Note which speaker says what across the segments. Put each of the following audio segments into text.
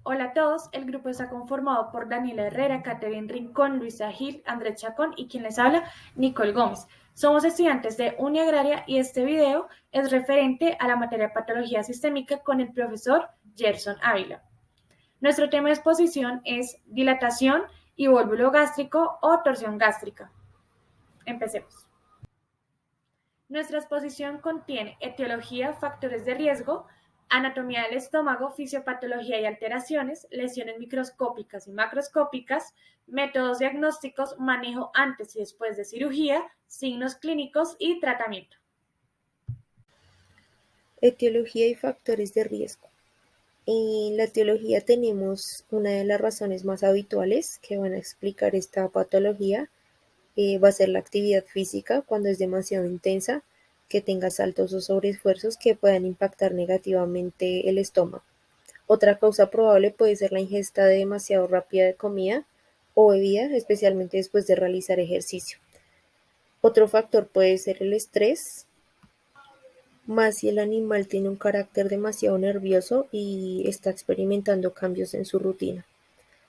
Speaker 1: Hola a todos, el grupo está conformado por Daniela Herrera, Catherine Rincón, Luisa Gil, Andrés Chacón y quien les habla, Nicole Gómez. Somos estudiantes de Uniagraria y este video es referente a la materia de patología sistémica con el profesor Gerson Ávila. Nuestro tema de exposición es dilatación y vólvulo gástrico o torsión gástrica. Empecemos. Nuestra exposición contiene etiología, factores de riesgo, anatomía del estómago, fisiopatología y alteraciones, lesiones microscópicas y macroscópicas, métodos diagnósticos, manejo antes y después de cirugía, signos clínicos y tratamiento.
Speaker 2: Etiología y factores de riesgo. En la etiología tenemos una de las razones más habituales que van a explicar esta patología. Va a ser la actividad física cuando es demasiado intensa, que tenga saltos o sobreesfuerzos que puedan impactar negativamente el estómago. Otra causa probable puede ser la ingesta de demasiado rápida de comida o bebida, especialmente después de realizar ejercicio. Otro factor puede ser el estrés, más si el animal tiene un carácter demasiado nervioso y está experimentando cambios en su rutina.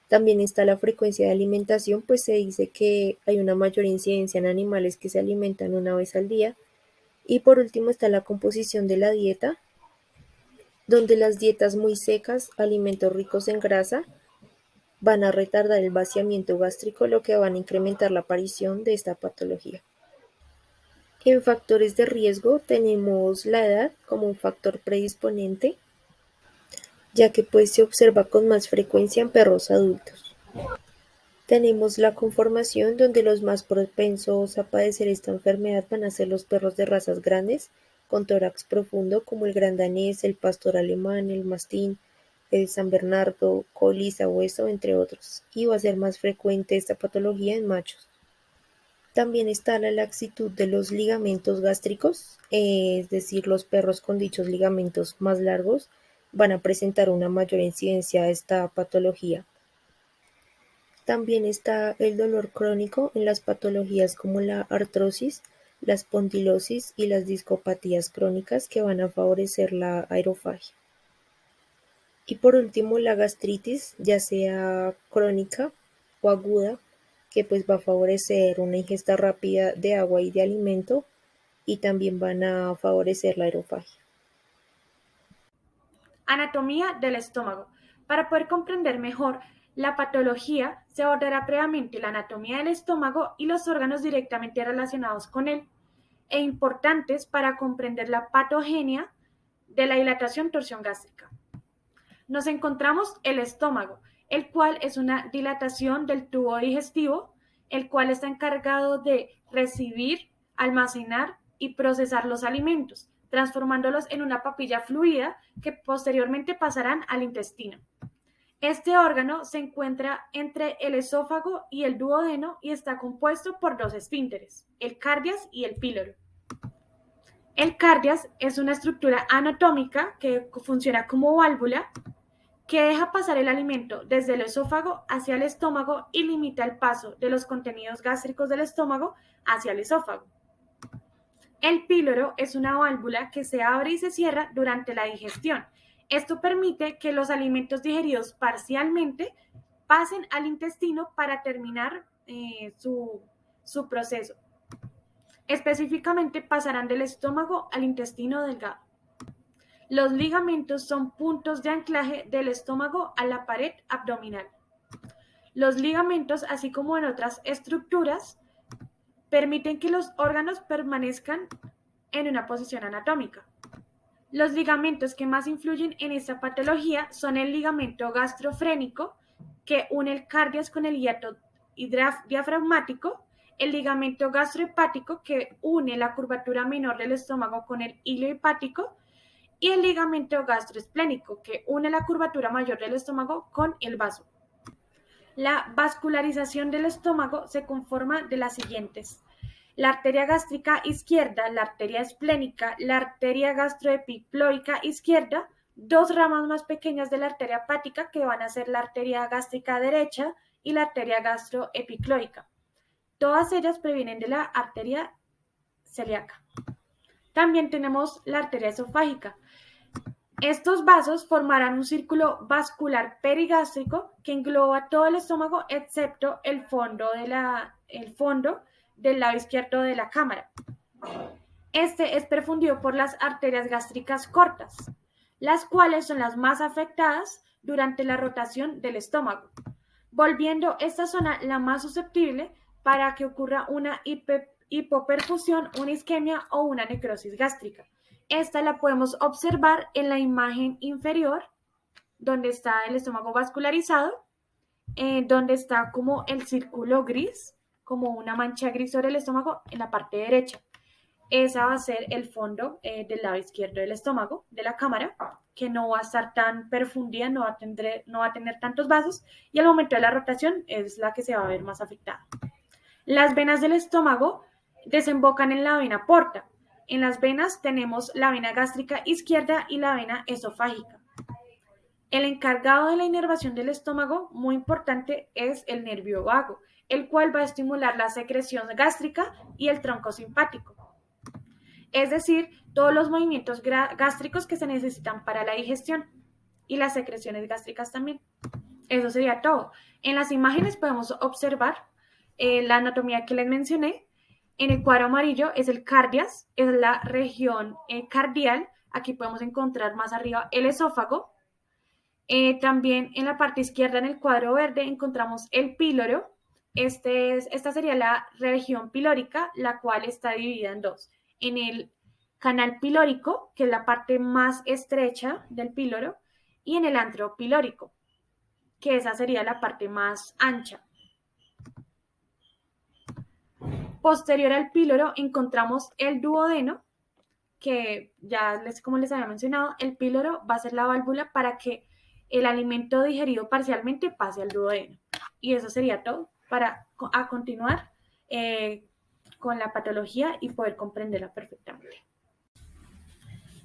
Speaker 2: También está la frecuencia de alimentación, pues se dice que hay una mayor incidencia en animales que se alimentan una vez al día. Y por último está la composición de la dieta, donde las dietas muy secas, alimentos ricos en grasa, van a retardar el vaciamiento gástrico, lo que van a incrementar la aparición de esta patología. En factores de riesgo tenemos la edad como un factor predisponente, ya que pues se observa con más frecuencia en perros adultos. Tenemos la conformación, donde los más propensos a padecer esta enfermedad van a ser los perros de razas grandes, con tórax profundo, como el gran danés, el pastor alemán, el mastín, el San Bernardo, Collie, Sabueso, entre otros, y va a ser más frecuente esta patología en machos. También está la laxitud de los ligamentos gástricos, es decir, los perros con dichos ligamentos más largos van a presentar una mayor incidencia de esta patología. También está el dolor crónico en las patologías como la artrosis, la espondilosis y las discopatías crónicas, que van a favorecer la aerofagia. Y por último, la gastritis, ya sea crónica o aguda, que pues va a favorecer una ingesta rápida de agua y de alimento, y también van a favorecer la aerofagia.
Speaker 1: Anatomía del estómago. Para poder comprender mejor la patología, se abordará previamente la anatomía del estómago y los órganos directamente relacionados con él, e importantes para comprender la patogenia de la dilatación torsión gástrica. Nos encontramos el estómago, el cual es una dilatación del tubo digestivo, el cual está encargado de recibir, almacenar y procesar los alimentos, transformándolos en una papilla fluida que posteriormente pasarán al intestino. Este órgano se encuentra entre el esófago y el duodeno y está compuesto por dos esfínteres, el cardias y el píloro. El cardias es una estructura anatómica que funciona como válvula que deja pasar el alimento desde el esófago hacia el estómago y limita el paso de los contenidos gástricos del estómago hacia el esófago. El píloro es una válvula que se abre y se cierra durante la digestión. Esto permite que los alimentos digeridos parcialmente pasen al intestino para terminar su proceso. Específicamente pasarán del estómago al intestino delgado. Los ligamentos son puntos de anclaje del estómago a la pared abdominal. Los ligamentos, así como en otras estructuras, permiten que los órganos permanezcan en una posición anatómica. Los ligamentos que más influyen en esta patología son el ligamento gastrofrénico, que une el cardias con el hiato diafragmático, el ligamento gastrohepático, que une la curvatura menor del estómago con el hilo hepático, y el ligamento gastroesplénico, que une la curvatura mayor del estómago con el vaso. La vascularización del estómago se conforma de las siguientes: la arteria gástrica izquierda, la arteria esplénica, la arteria gastroepiploica izquierda, dos ramas más pequeñas de la arteria hepática que van a ser la arteria gástrica derecha y la arteria gastroepicloica. Todas ellas provienen de la arteria celíaca. También tenemos la arteria esofágica, Estos vasos formarán un círculo vascular perigástrico que engloba todo el estómago excepto el fondo del lado izquierdo de la cámara. Este es perfundido por las arterias gástricas cortas, las cuales son las más afectadas durante la rotación del estómago, volviendo esta zona la más susceptible para que ocurra una hipoperfusión, una isquemia o una necrosis gástrica. Esta la podemos observar en la imagen inferior, donde está el estómago vascularizado, donde está como el círculo gris, como una mancha gris sobre el estómago en la parte derecha. Esa va a ser el fondo del lado izquierdo del estómago, de la cámara, que no va a estar tan perfundida, no va a tener tantos vasos, y al momento de la rotación es la que se va a ver más afectada. Las venas del estómago desembocan en la vena porta. En las venas tenemos la vena gástrica izquierda y la vena esofágica. El encargado de la inervación del estómago, muy importante, es el nervio vago, el cual va a estimular la secreción gástrica y el tronco simpático. Es decir, todos los movimientos gástricos que se necesitan para la digestión y las secreciones gástricas también. Eso sería todo. En las imágenes podemos observar la anatomía que les mencioné. En el cuadro amarillo es el cardias, es la región cardial. Aquí podemos encontrar más arriba el esófago. También en la parte izquierda, en el cuadro verde, encontramos el píloro. Esta sería la región pilórica, la cual está dividida en dos. En el canal pilórico, que es la parte más estrecha del píloro, y en el antro pilórico, que esa sería la parte más ancha. Posterior al píloro encontramos el duodeno, que ya como les había mencionado, el píloro va a ser la válvula para que el alimento digerido parcialmente pase al duodeno. Y eso sería todo para continuar con la patología y poder comprenderla perfectamente.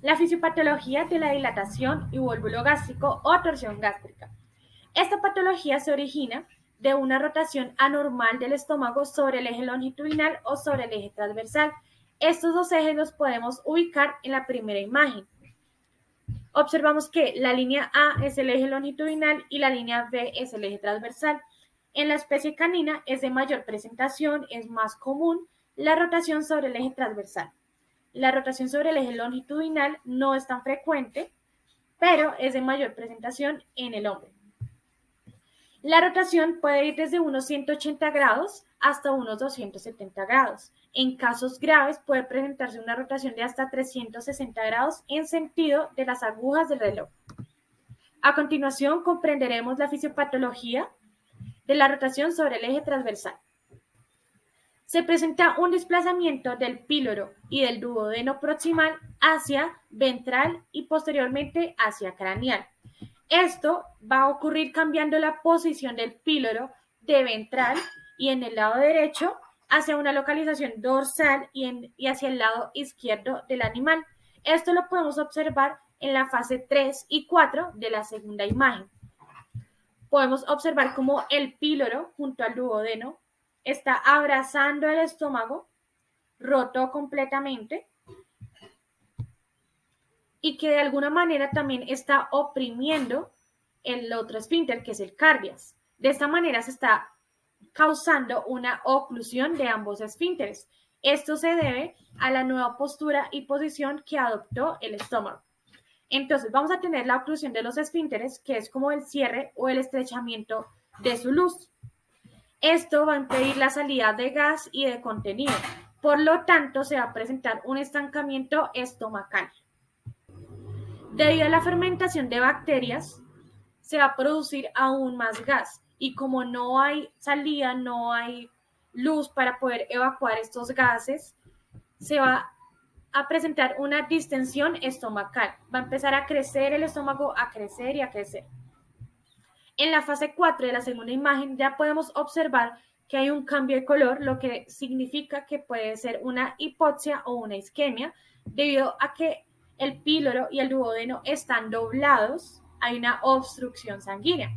Speaker 1: La fisiopatología de la dilatación y volvulo gástrico o torsión gástrica. Esta patología se origina de una rotación anormal del estómago sobre el eje longitudinal o sobre el eje transversal. Estos dos ejes los podemos ubicar en la primera imagen. Observamos que la línea A es el eje longitudinal y la línea B es el eje transversal. En la especie canina es de mayor presentación, es más común la rotación sobre el eje transversal. La rotación sobre el eje longitudinal no es tan frecuente, pero es de mayor presentación en el hombre. La rotación puede ir desde unos 180 grados hasta unos 270 grados. En casos graves puede presentarse una rotación de hasta 360 grados en sentido de las agujas del reloj. A continuación comprenderemos la fisiopatología de la rotación sobre el eje transversal. Se presenta un desplazamiento del píloro y del duodeno proximal hacia ventral y posteriormente hacia craneal. Esto va a ocurrir cambiando la posición del píloro de ventral y en el lado derecho hacia una localización dorsal y hacia el lado izquierdo del animal. Esto lo podemos observar en la fase 3 y 4 de la segunda imagen. Podemos observar cómo el píloro junto al duodeno está abrazando el estómago, roto completamente, y que de alguna manera también está oprimiendo el otro esfínter, que es el cardias. De esta manera se está causando una oclusión de ambos esfínteres. Esto se debe a la nueva postura y posición que adoptó el estómago. Entonces vamos a tener la oclusión de los esfínteres, que es como el cierre o el estrechamiento de su luz. Esto va a impedir la salida de gas y de contenido. Por lo tanto, se va a presentar un estancamiento estomacal. Debido a la fermentación de bacterias, se va a producir aún más gas. Y como no hay salida, no hay luz para poder evacuar estos gases, se va a presentar una distensión estomacal. Va a empezar a crecer el estómago, a crecer y a crecer. En la fase 4 de la segunda imagen ya podemos observar que hay un cambio de color, lo que significa que puede ser una hipoxia o una isquemia, debido a que el píloro y el duodeno están doblados, hay una obstrucción sanguínea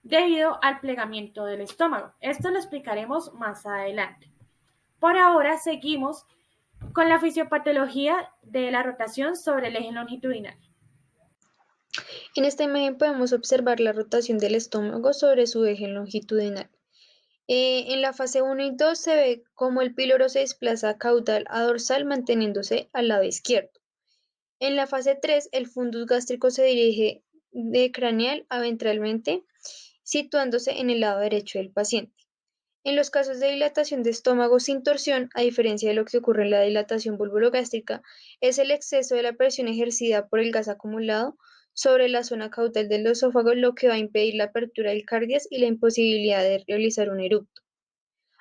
Speaker 1: debido al plegamiento del estómago. Esto lo explicaremos más adelante. Por ahora seguimos con la fisiopatología de la rotación sobre el eje longitudinal.
Speaker 3: En esta imagen podemos observar la rotación del estómago sobre su eje longitudinal. En la fase 1 y 2 se ve cómo el píloro se desplaza caudal a dorsal manteniéndose al lado izquierdo. En la fase 3 el fundus gástrico se dirige de craneal a ventralmente, situándose en el lado derecho del paciente. En los casos de dilatación de estómago sin torsión, a diferencia de lo que ocurre en la dilatación vulvogástrica, es el exceso de la presión ejercida por el gas acumulado sobre la zona caudal del esófago lo que va a impedir la apertura del cardias y la imposibilidad de realizar un eructo.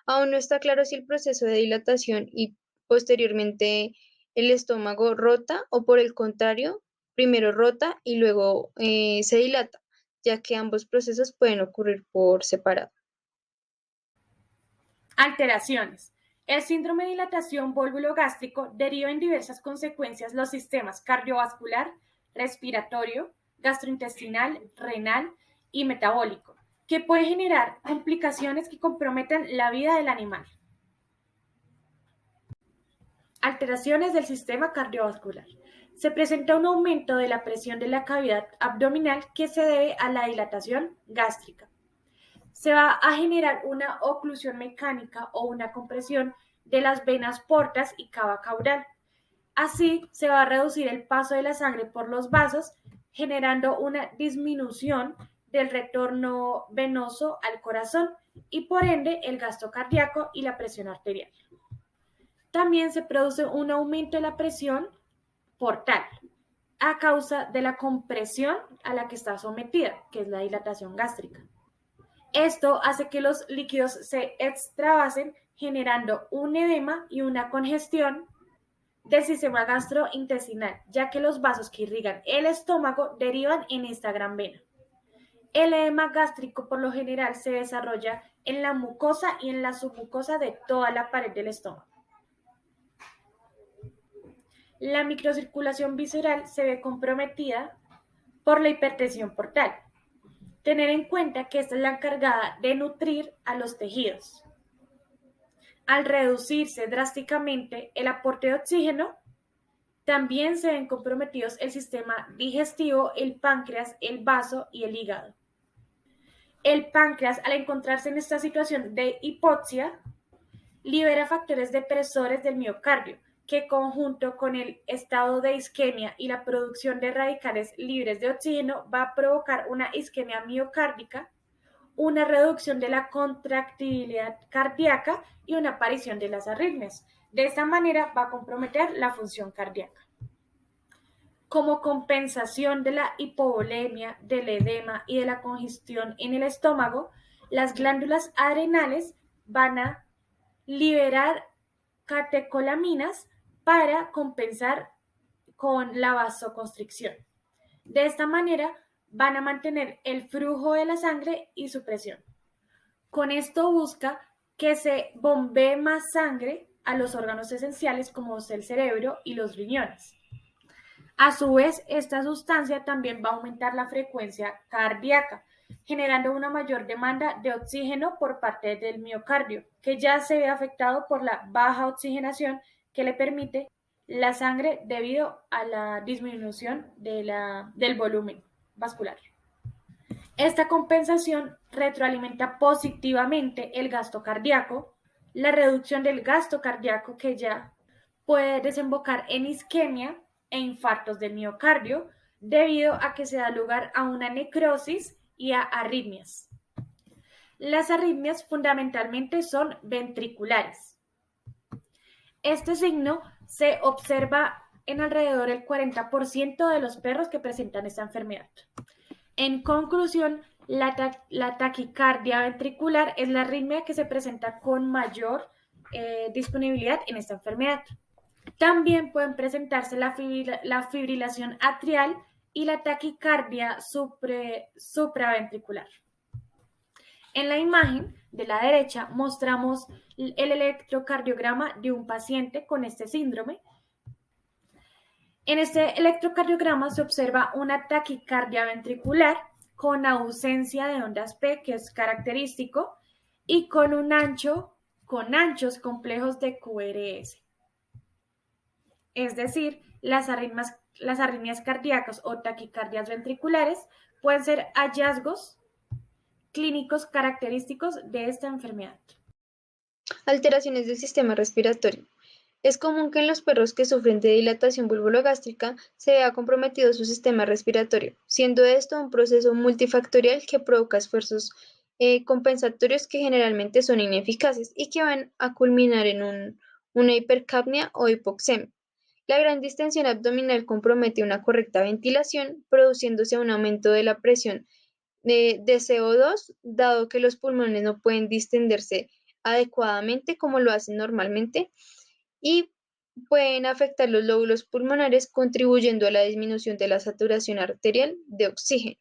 Speaker 3: Aún no está claro si el proceso de dilatación y posteriormente el estómago rota o por el contrario, primero rota y luego se dilata, ya que ambos procesos pueden ocurrir por separado.
Speaker 1: Alteraciones. El síndrome de dilatación gástrico deriva en diversas consecuencias los sistemas cardiovascular, respiratorio, gastrointestinal, renal y metabólico, que pueden generar complicaciones que comprometan la vida del animal. Alteraciones del sistema cardiovascular. Se presenta un aumento de la presión de la cavidad abdominal que se debe a la dilatación gástrica. Se va a generar una oclusión mecánica o una compresión de las venas portas y cava caudal. Así se va a reducir el paso de la sangre por los vasos, generando una disminución del retorno venoso al corazón y por ende el gasto cardíaco y la presión arterial. También se produce un aumento de la presión portal a causa de la compresión a la que está sometida, que es la dilatación gástrica. Esto hace que los líquidos se extravasen generando un edema y una congestión del sistema gastrointestinal, ya que los vasos que irrigan el estómago derivan en esta gran vena. El edema gástrico por lo general se desarrolla en la mucosa y en la submucosa de toda la pared del estómago. La microcirculación visceral se ve comprometida por la hipertensión portal. Tener en cuenta que esta es la encargada de nutrir a los tejidos. Al reducirse drásticamente el aporte de oxígeno, también se ven comprometidos el sistema digestivo, el páncreas, el vaso y el hígado. El páncreas, al encontrarse en esta situación de hipoxia, libera factores depresores del miocardio, que conjunto con el estado de isquemia y la producción de radicales libres de oxígeno va a provocar una isquemia miocárdica, una reducción de la contractilidad cardíaca y una aparición de las arritmias. De esta manera va a comprometer la función cardíaca. Como compensación de la hipovolemia, del edema y de la congestión en el estómago, las glándulas adrenales van a liberar catecolaminas para compensar con la vasoconstricción. De esta manera van a mantener el flujo de la sangre y su presión. Con esto busca que se bombee más sangre a los órganos esenciales como es el cerebro y los riñones. A su vez, esta sustancia también va a aumentar la frecuencia cardíaca, generando una mayor demanda de oxígeno por parte del miocardio, que ya se ve afectado por la baja oxigenación que le permite la sangre debido a la disminución del volumen vascular. Esta compensación retroalimenta positivamente el gasto cardíaco, la reducción del gasto cardíaco que ya puede desembocar en isquemia e infartos del miocardio debido a que se da lugar a una necrosis y a arritmias. Las arritmias fundamentalmente son ventriculares. Este signo se observa en alrededor del 40% de los perros que presentan esta enfermedad. En conclusión, la taquicardia ventricular es la arritmia que se presenta con mayor disponibilidad en esta enfermedad. También pueden presentarse la fibrilación atrial y la taquicardia supraventricular. En la imagen de la derecha mostramos el electrocardiograma de un paciente con este síndrome. En este electrocardiograma se observa una taquicardia ventricular con ausencia de ondas P, que es característico, y con anchos complejos de QRS. es decir, las arritmias cardíacas o taquicardias ventriculares pueden ser hallazgos clínicos característicos de esta enfermedad.
Speaker 3: Alteraciones del sistema respiratorio. Es común que en los perros que sufren de dilatación vulvogástrica se vea comprometido su sistema respiratorio, siendo esto un proceso multifactorial que provoca esfuerzos compensatorios que generalmente son ineficaces y que van a culminar en una hipercapnia o hipoxemia. La gran distensión abdominal compromete una correcta ventilación, produciéndose un aumento de la presión de CO2, dado que los pulmones no pueden distenderse adecuadamente como lo hacen normalmente y pueden afectar los lóbulos pulmonares, contribuyendo a la disminución de la saturación arterial de oxígeno.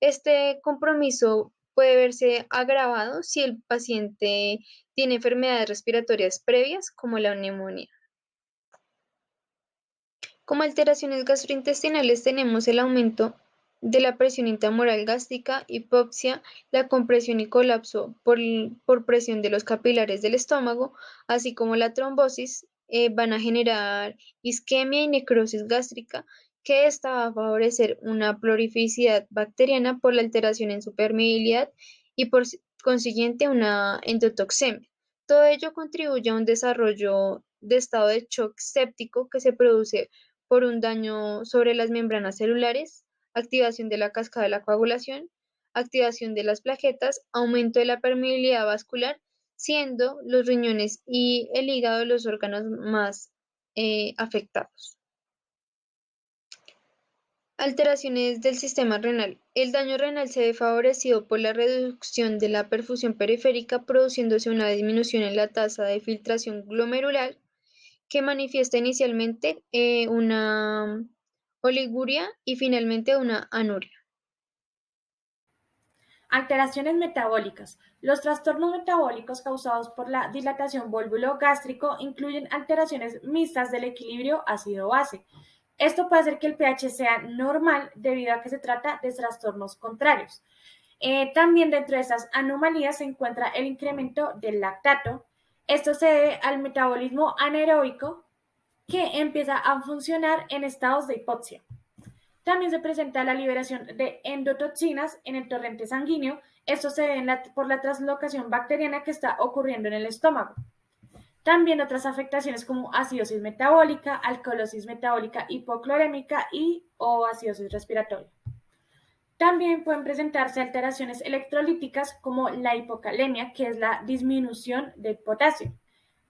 Speaker 3: Este compromiso puede verse agravado si el paciente tiene enfermedades respiratorias previas, como la neumonía. Como alteraciones gastrointestinales tenemos el aumento de la presión intramural gástrica, hipoxia, la compresión y colapso por presión de los capilares del estómago, así como la trombosis, van a generar isquemia y necrosis gástrica, que esta va a favorecer una prolificidad bacteriana por la alteración en su permeabilidad y por consiguiente una endotoxemia. Todo ello contribuye a un desarrollo de estado de shock séptico que se produce por un daño sobre las membranas celulares, activación de la cascada de la coagulación, activación de las plaquetas, aumento de la permeabilidad vascular, siendo los riñones y el hígado los órganos más afectados. Alteraciones del sistema renal. El daño renal se ve favorecido por la reducción de la perfusión periférica, produciéndose una disminución en la tasa de filtración glomerular que manifiesta inicialmente una oliguria y finalmente una anuria.
Speaker 1: Alteraciones metabólicas. Los trastornos metabólicos causados por la dilatación gástrico incluyen alteraciones mixtas del equilibrio ácido-base. Esto puede hacer que el pH sea normal debido a que se trata de trastornos contrarios. También dentro de estas anomalías se encuentra el incremento del lactato. Esto se debe al metabolismo anaeróbico que empieza a funcionar en estados de hipoxia. También se presenta la liberación de endotoxinas en el torrente sanguíneo. Esto se debe por la translocación bacteriana que está ocurriendo en el estómago. También otras afectaciones como acidosis metabólica, alcalosis metabólica hipoclorémica y o acidosis respiratoria. También pueden presentarse alteraciones electrolíticas como la hipocalemia, que es la disminución del potasio.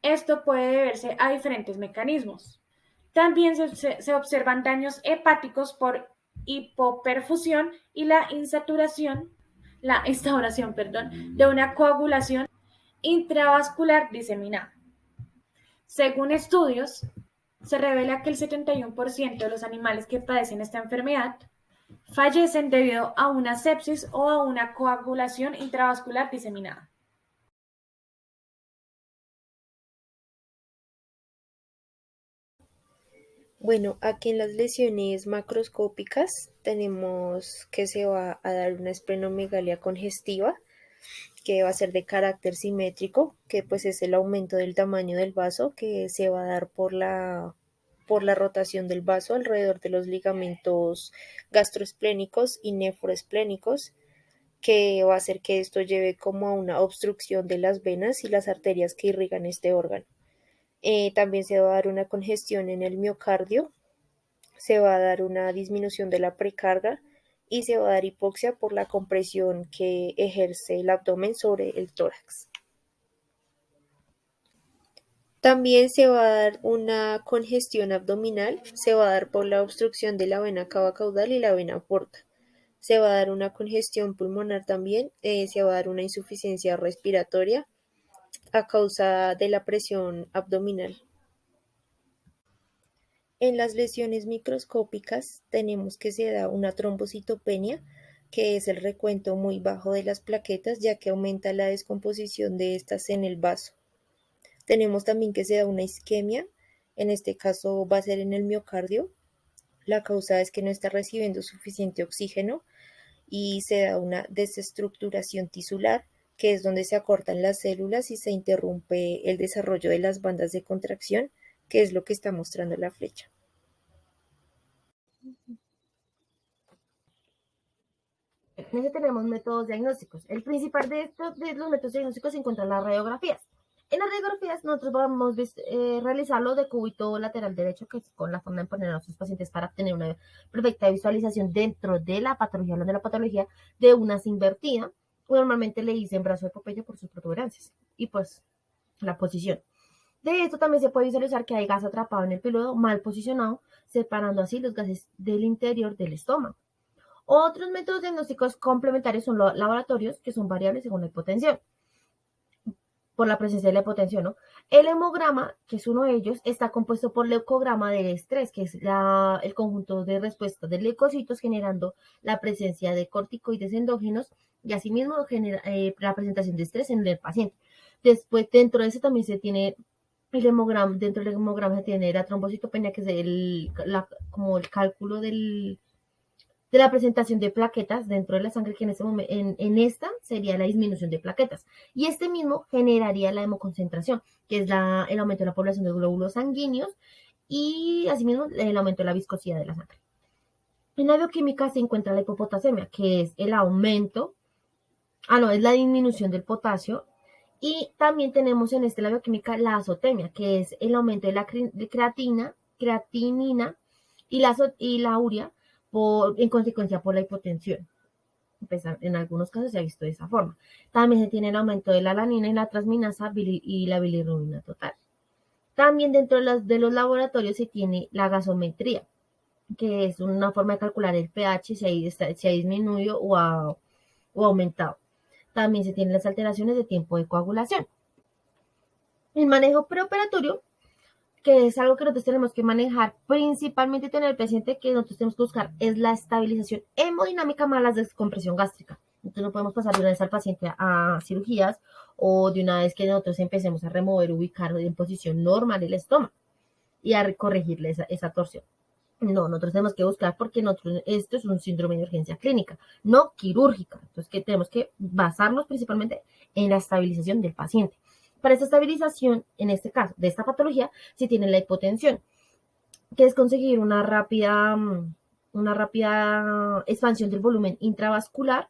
Speaker 1: Esto puede deberse a diferentes mecanismos. También se observan daños hepáticos por hipoperfusión y la instauración, de una coagulación intravascular diseminada. Según estudios, se revela que el 71% de los animales que padecen esta enfermedad fallecen debido a una sepsis o a una coagulación intravascular diseminada.
Speaker 2: Bueno, aquí en las lesiones macroscópicas tenemos que se va a dar una esplenomegalia congestiva, que va a ser de carácter simétrico, que pues es el aumento del tamaño del vaso que se va a dar por la rotación del vaso alrededor de los ligamentos gastroesplénicos y nefroesplénicos, que va a hacer que esto lleve como a una obstrucción de las venas y las arterias que irrigan este órgano. También se va a dar una congestión en el miocardio, se va a dar una disminución de la precarga y se va a dar hipoxia por la compresión que ejerce el abdomen sobre el tórax. También se va a dar una congestión abdominal, se va a dar por la obstrucción de la vena cava caudal y la vena porta. Se va a dar una congestión pulmonar también, se va a dar una insuficiencia respiratoria a causa de la presión abdominal. En las lesiones microscópicas tenemos que se da una trombocitopenia, que es el recuento muy bajo de las plaquetas, ya que aumenta la descomposición de estas en el vaso. Tenemos también que se da una isquemia, en este caso va a ser en el miocardio. La causa es que no está recibiendo suficiente oxígeno y se da una desestructuración tisular, que es donde se acortan las células y se interrumpe el desarrollo de las bandas de contracción que es lo que está mostrando la flecha.
Speaker 4: En ese tenemos métodos diagnósticos. El principal de los métodos diagnósticos se encuentran las radiografías. En las radiografías nosotros vamos a realizarlo de cúbito lateral derecho, que es con la forma de poner a nuestros pacientes para obtener una perfecta visualización dentro de la patología, hablando de la patología, de una invertida. Normalmente le dicen brazo de Popeye por sus protuberancias y pues la posición. De esto también se puede visualizar que hay gas atrapado en el píloro mal posicionado, separando así los gases del interior del estómago. Otros métodos diagnósticos complementarios son los laboratorios, que son variables según la hipotensión, por la presencia de la hipotensión, ¿no? El hemograma, que es uno de ellos, está compuesto por leucograma del estrés, que es el conjunto de respuestas de leucocitos generando la presencia de corticoides endógenos y asimismo genera la presentación de estrés en el paciente. Después, dentro de ese también se tiene el hemograma, dentro del hemograma se tiene la trombocitopenia, que es como el cálculo de la presentación de plaquetas dentro de la sangre, que en este momento, en esta sería la disminución de plaquetas. Y este mismo generaría la hemoconcentración, que es el aumento de la población de glóbulos sanguíneos y asimismo el aumento de la viscosidad de la sangre. En la bioquímica se encuentra la hipopotasemia, que es el aumento, es la disminución del potasio. Y también tenemos en la bioquímica la azotemia, que es el aumento de la creatinina y la urea, en consecuencia por la hipotensión. En algunos casos se ha visto de esa forma. También se tiene el aumento de la alanina y la transminasa y la bilirrubina total. También dentro de los laboratorios se tiene la gasometría, que es una forma de calcular el pH, si ha disminuido o ha aumentado. También se tienen las alteraciones de tiempo de coagulación. El manejo preoperatorio, que es algo que nosotros tenemos que manejar, principalmente tener el paciente, que nosotros tenemos que buscar es la estabilización hemodinámica más la descompresión gástrica. Entonces no podemos pasar de una vez al paciente a cirugías o de una vez que nosotros empecemos a remover, ubicar en posición normal el estómago y a corregirle esa torsión. No, nosotros tenemos que buscar porque esto es un síndrome de urgencia clínica, no quirúrgica. Entonces, que tenemos que basarnos principalmente en la estabilización del paciente. Para esta estabilización, en este caso, de esta patología, se tiene la hipotensión, que es conseguir una rápida expansión del volumen intravascular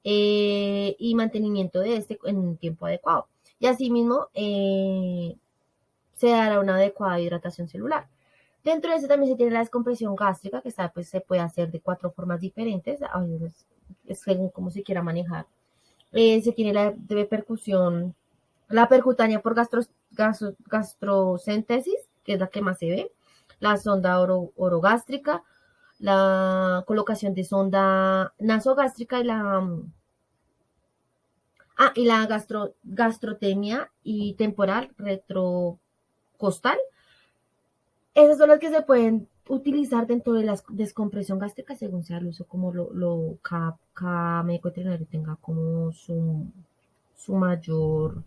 Speaker 4: y mantenimiento de este en un tiempo adecuado. Y asimismo, se dará una adecuada hidratación celular. Dentro de eso también se tiene la descompresión gástrica, que se puede hacer de 4 formas diferentes, es según cómo se quiera manejar. Se tiene la de percusión, la percutánea por gastrocéntesis, que es la que más se ve, la sonda orogástrica, la colocación de sonda nasogástrica y la gastrotemia y temporal retrocostal. Esas son las que se pueden utilizar dentro de la descompresión gástrica según sea el uso, como cada médico veterinario tenga como su mayor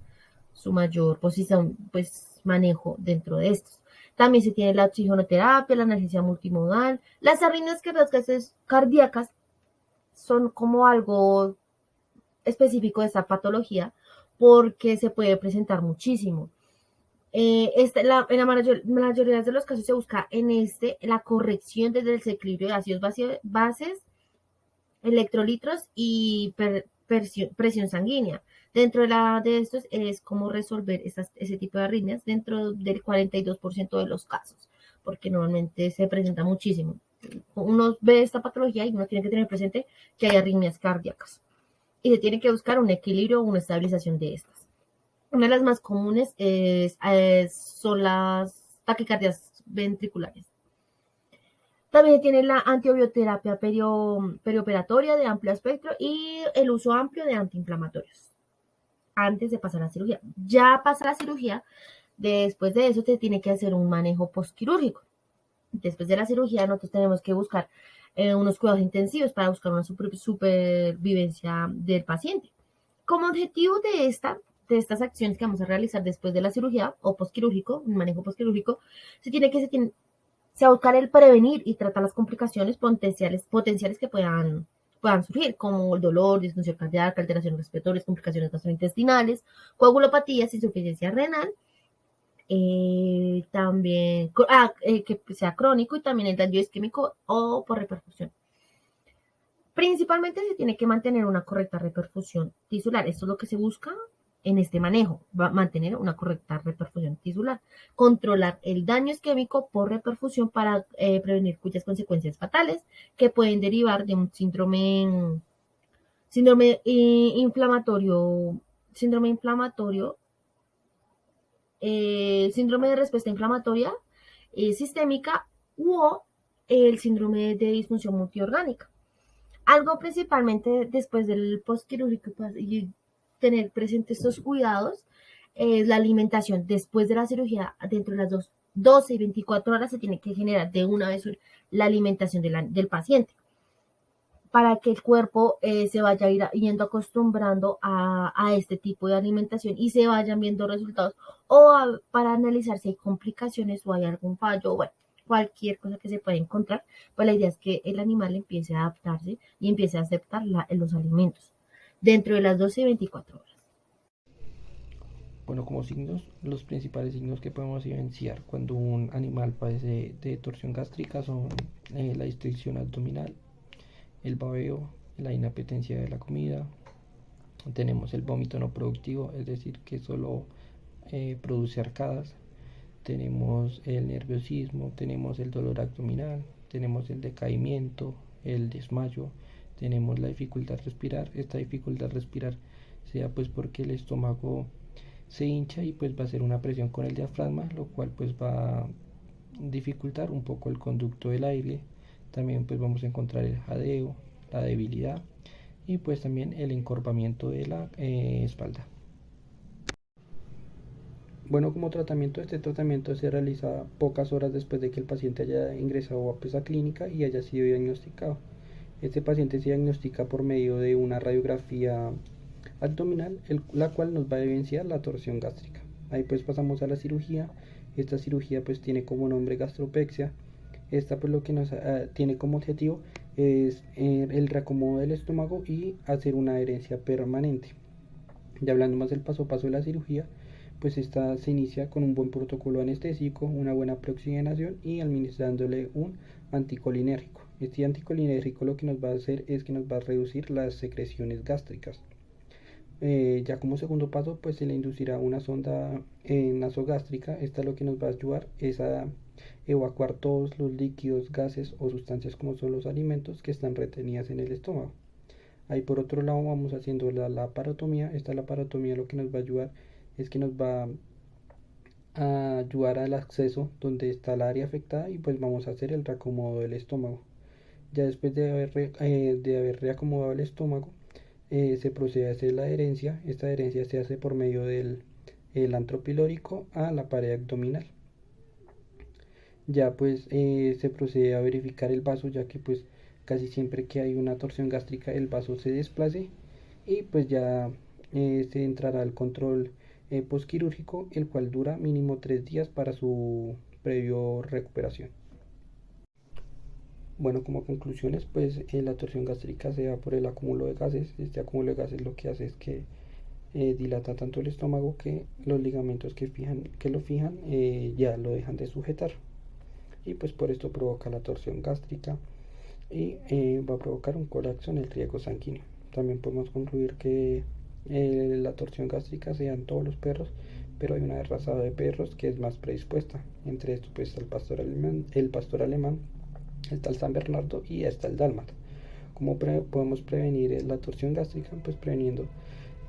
Speaker 4: posición, pues manejo dentro de estos. También se tiene la oxigenoterapia, la analgesia multimodal. Las arritmias cardíacas son como algo específico de esta patología porque se puede presentar muchísimo. En la mayoría de los casos se busca la corrección desde el desequilibrio de ácidos bases, electrolitos y presión sanguínea. Dentro de estos es cómo resolver ese tipo de arritmias dentro del 42% de los casos, porque normalmente se presenta muchísimo. Uno ve esta patología y uno tiene que tener presente que hay arritmias cardíacas y se tiene que buscar un equilibrio o una estabilización de estas. Una de las más comunes son las taquicardias ventriculares. También tiene la antiobioterapia perioperatoria de amplio espectro y el uso amplio de antiinflamatorios antes de pasar a la cirugía. Ya pasa la cirugía, después de eso se tiene que hacer un manejo postquirúrgico. Después de la cirugía nosotros tenemos que buscar unos cuidados intensivos para buscar una supervivencia del paciente. Como objetivo de estas acciones que vamos a realizar después de la cirugía o postquirúrgico, un manejo postquirúrgico, se va a buscar el prevenir y tratar las complicaciones potenciales que puedan surgir, como el dolor, disfunción cardíaca, alteraciones respiratorias, complicaciones gastrointestinales, coagulopatías, insuficiencia renal, también que sea crónico, y también el daño isquémico o por reperfusión. Principalmente se tiene que mantener una correcta reperfusión tisular. Esto es lo que se busca en este manejo, mantener una correcta reperfusión tisular, controlar el daño isquémico por reperfusión para prevenir cuyas consecuencias fatales que pueden derivar de un síndrome inflamatorio, síndrome de respuesta inflamatoria sistémica o el síndrome de disfunción multiorgánica. Algo principalmente después del postquirúrgico y tener presentes estos cuidados es la alimentación. Después de la cirugía, dentro de las 12 y 24 horas se tiene que generar de una vez la alimentación del paciente para que el cuerpo se vaya yendo acostumbrando a este tipo de alimentación y se vayan viendo resultados para analizar si hay complicaciones o hay algún fallo, bueno, cualquier cosa que se pueda encontrar. Pues la idea es que el animal empiece a adaptarse y empiece a aceptar los alimentos dentro de las 12 y 24 horas.
Speaker 5: Bueno, como signos, los principales signos que podemos evidenciar cuando un animal padece de torsión gástrica son la distensión abdominal, el babeo, la inapetencia de la comida, tenemos el vómito no productivo, es decir, que solo produce arcadas, tenemos el nerviosismo, tenemos el dolor abdominal, tenemos el decaimiento, el desmayo, tenemos la dificultad de respirar. Esta dificultad de respirar sea pues porque el estómago se hincha y pues va a hacer una presión con el diafragma, lo cual pues va a dificultar un poco el conducto del aire. También pues vamos a encontrar el jadeo, la debilidad y pues también el encorvamiento de la espalda. Bueno, como tratamiento, este tratamiento se realiza pocas horas después de que el paciente haya ingresado a esa clínica y haya sido diagnosticado. Este paciente se diagnostica por medio de una radiografía abdominal, la cual nos va a evidenciar la torsión gástrica. Ahí pues pasamos a la cirugía. Esta cirugía pues tiene como nombre gastropexia. Esta pues lo que nos tiene como objetivo es el reacomodo del estómago y hacer una adherencia permanente. Ya hablando más del paso a paso de la cirugía, pues esta se inicia con un buen protocolo anestésico, una buena preoxigenación y administrándole un anticolinérgico. Este anticolinérgico lo que nos va a hacer es que nos va a reducir las secreciones gástricas. Ya como segundo paso pues se le inducirá una sonda nasogástrica. Esta lo que nos va a ayudar es a evacuar todos los líquidos, gases o sustancias como son los alimentos que están retenidas en el estómago. Ahí por otro lado vamos haciendo la laparotomía. Esta laparotomía lo que nos va a ayudar es que nos va a ayudar al acceso donde está el área afectada y pues vamos a hacer el reacomodo del estómago. Ya después de haber reacomodado el estómago, se procede a hacer la adherencia. Esta adherencia se hace por medio del antro pilórico a la pared abdominal. Ya pues se procede a verificar el vaso, ya que pues casi siempre que hay una torsión gástrica el vaso se desplace, y pues ya se entrará al control postquirúrgico, el cual dura mínimo 3 días para su previo recuperación. Bueno, como conclusiones, pues la torsión gástrica se da por el acúmulo de gases. Este acúmulo de gases lo que hace es que dilata tanto el estómago que los ligamentos que lo fijan ya lo dejan de sujetar, y pues por esto provoca la torsión gástrica y va a provocar un colapso en el riego sanguíneo. También podemos concluir que la torsión gástrica se da en todos los perros, pero hay una raza de perros que es más predispuesta. Entre estos pues está el pastor alemán, está el San Bernardo y está el dálmata. ¿Cómo podemos prevenir la torsión gástrica? Pues preveniendo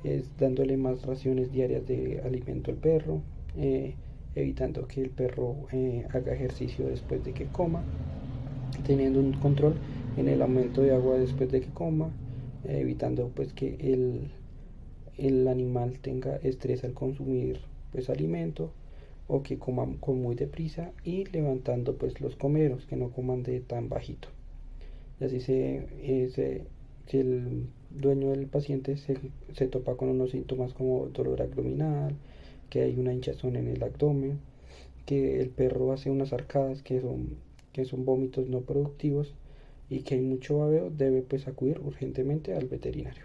Speaker 5: es dándole más raciones diarias de alimento al perro, evitando que el perro haga ejercicio después de que coma, teniendo un control en el aumento de agua después de que coma, evitando pues que el animal tenga estrés al consumir pues alimento, o que coman con muy deprisa, y levantando pues los comeros, que no coman de tan bajito. Y así si el dueño del paciente se topa con unos síntomas como dolor abdominal, que hay una hinchazón en el abdomen, que el perro hace unas arcadas que son vómitos no productivos y que hay mucho babeo, debe pues acudir urgentemente al veterinario.